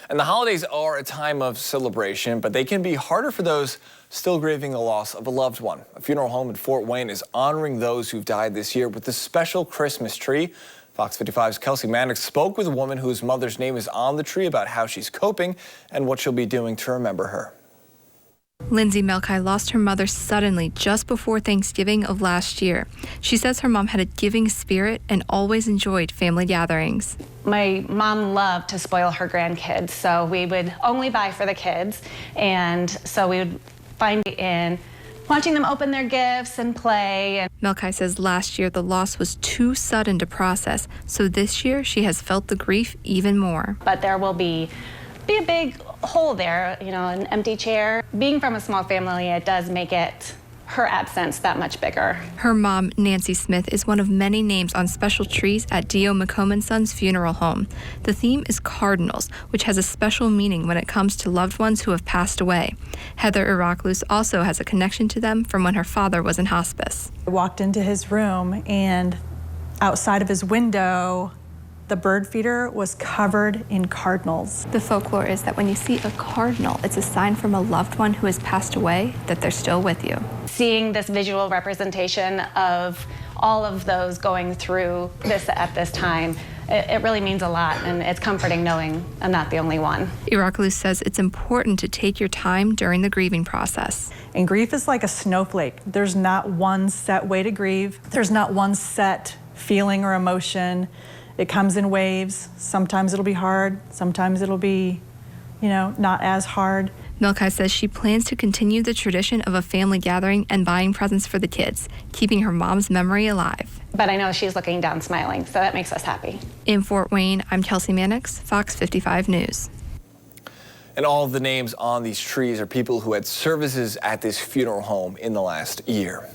And the holidays are a time of celebration, but they can be harder for those still grieving the loss of a loved one. A funeral home in Fort Wayne is honoring those who've died this year with a special Christmas tree. Fox 55's Kelsey Mannix spoke with a woman whose mother's name is on the tree about how she's coping and what she'll be doing to remember her. Lindsay Melkai lost her mother suddenly just before Thanksgiving of last year. She says her mom had a giving spirit and always enjoyed family gatherings. My mom loved to spoil her grandkids, so we would only buy for the kids, and so we would find in watching them open their gifts and play. Melkai says last year the loss was too sudden to process, so this year she has felt the grief even more. But there will be a big hole there, you know, an empty chair. Being from a small family, it does make it her absence that much bigger. Her mom, Nancy Smith, is one of many names on special trees at McComb Sons Funeral Home. The theme is cardinals, which has a special meaning when it comes to loved ones who have passed away. Heather Iraklus also has a connection to them from when her father was in hospice. I walked into his room, and outside of his window, the bird feeder was covered in cardinals. The folklore is that when you see a cardinal, it's a sign from a loved one who has passed away that they're still with you. Seeing this visual representation of all of those going through this at this time, it really means a lot, and it's comforting knowing I'm not the only one. Iraklus says it's important to take your time during the grieving process. And grief is like a snowflake. There's not one set way to grieve. There's not one set feeling or emotion. It comes in waves. Sometimes it'll be hard. Sometimes it'll be, not as hard. Melkai says she plans to continue the tradition of a family gathering and buying presents for the kids, keeping her mom's memory alive. But I know she's looking down smiling, so that makes us happy. In Fort Wayne, I'm Kelsey Mannix, Fox 55 News. And all of the names on these trees are people who had services at this funeral home in the last year.